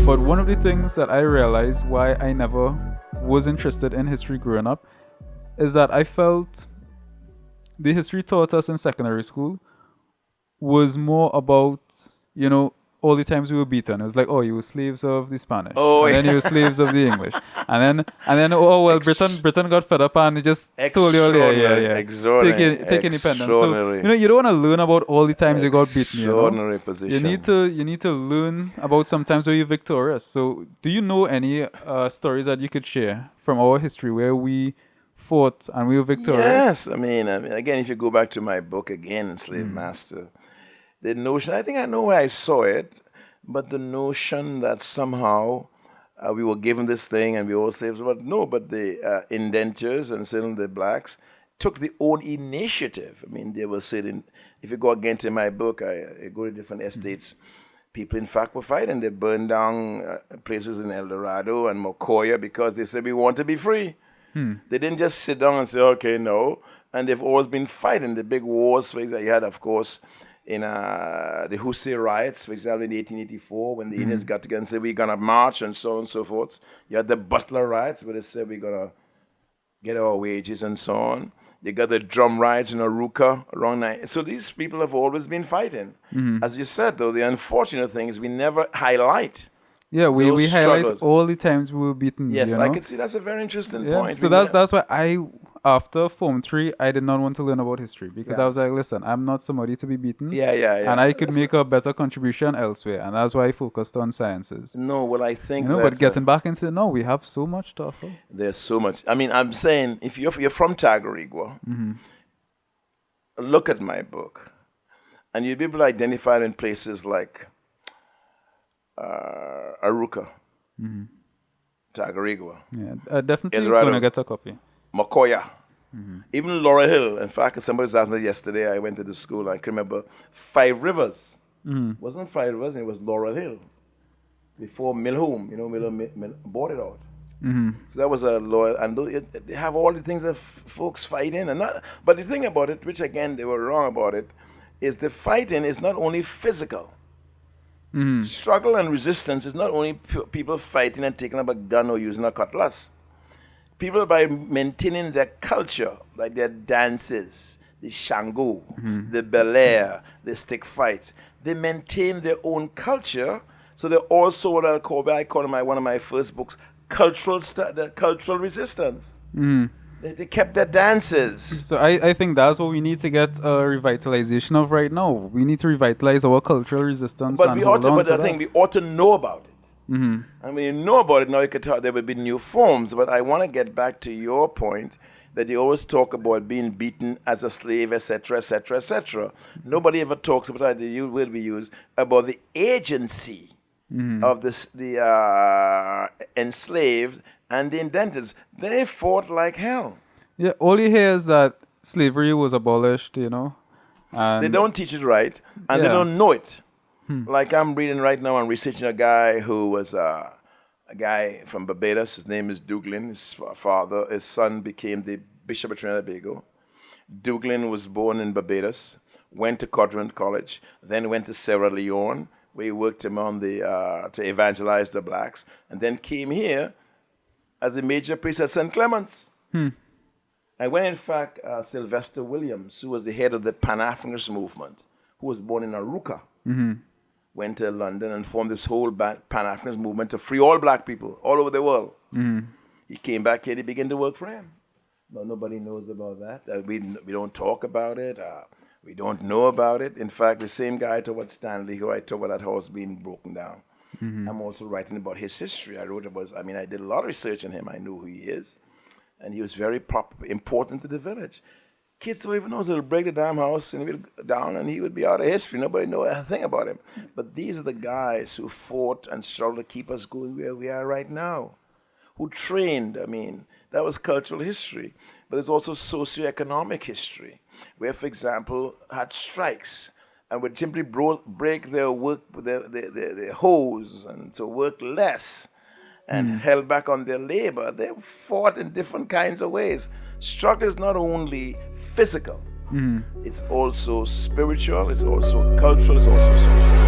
But one of the things that I realized why I never was interested in history growing up is that I felt the history taught us in secondary school was more about, all the times we were beaten. It was like, oh, you were slaves of the Spanish. Oh, and then you were slaves of the English. And then oh well, Britain got fed up and it just told you all, yeah. Take independence. So, you don't want to learn about all the times they got beaten, Extraordinary position. You need to learn about sometimes where you're victorious. So do you know any stories that you could share from our history where we fought and we were victorious? Yes, I mean, again, if you go back to my book again, Slave Master, the notion, I think I know where I saw it, but the notion that somehow we were given this thing and we were slaves, but the indentures and certainly the blacks took their own initiative. I mean, they were sitting, if you go again to my book, I go to different estates, people in fact were fighting. They burned down places in El Dorado and Mocoya because they said we want to be free. They didn't just sit down and say, okay, no. And they've always been fighting the big wars that you had, of course, in the Hussey riots, for example, in 1884, when the Indians got together and said, we're going to march and so on and so forth. You had the Butler riots, where they said, we're going to get our wages and so on. You got the drum riots in Aruca around 9. So these people have always been fighting. As you said, though, the unfortunate thing is we never highlight. Yeah, we highlight all the times we were beaten. Yes, I can see that's a very interesting point. So that's why after Form 3, I did not want to learn about history because I was like, listen, I'm not somebody to be beaten. Yeah. And I could make a better contribution elsewhere. And that's why I focused on sciences. No, well, I think but getting back into no, we have so much to offer. There's so much. I mean, I'm saying, if you're from Tagarigua, look at my book. And you'll be able to identify it in places like Aruca, Tagarigua. Yeah, definitely going to get a copy. Mocoya, even Laurel Hill. In fact, somebody was asking me yesterday, I went to the school, I can remember 5 Rivers. Wasn't 5 Rivers, it was Laurel Hill. Before Milhome, Mill bought it out. So that was a loyal, and they have all the things that folks fighting. But the thing about it, which again, they were wrong about it, is the fighting is not only physical. Struggle and resistance is not only people fighting and taking up a gun or using a cutlass. People, by maintaining their culture, like their dances, the Shango, the Bel Air, the stick fights, they maintain their own culture. So they're also what I call in one of my first books, cultural resistance. They kept their dances. So I think that's what we need to get a revitalization of right now. We need to revitalize our cultural resistance. But we ought to know about it. And when you know about it, now you can tell there will be new forms. But I want to get back to your point that you always talk about being beaten as a slave, etc., etc., etc. Nobody ever talks about the will be used about the agency of the enslaved and the indenters. They fought like hell. Yeah, all you hear is that slavery was abolished, and they don't teach it right, and they don't know it. Like I'm reading right now and researching a guy who was a guy from Barbados. His name is Douglin. His son became the Bishop of Trinidad and Tobago. Douglin was born in Barbados, went to Cudjoe College, then went to Sierra Leone, where he worked among to evangelize the blacks, and then came here as the major priest at St. Clement's. And when, in fact, Sylvester Williams, who was the head of the Pan-Africanist movement, who was born in Aruca, went to London and formed this whole Pan-Africanist movement to free all black people all over the world. He came back here, he began to work for him. But nobody knows about that. We don't talk about it. We don't know about it. In fact, the same guy I talked about, Stanley, who I talked about that house being broken down. I'm also writing about his history. I did a lot of research on him. I knew who he is. And he was very important to the village. Kids don't even know, so they'll break the damn house and he'll go down and he would be out of history. Nobody knows a thing about him. But these are the guys who fought and struggled to keep us going where we are right now. Who trained, that was cultural history. But there's also socioeconomic history, where, for example, had strikes and would simply break their work, their hose, and to work less and held back on their labor. They fought in different kinds of ways. Struggle is not only physical, it's also spiritual, it's also cultural, it's also social.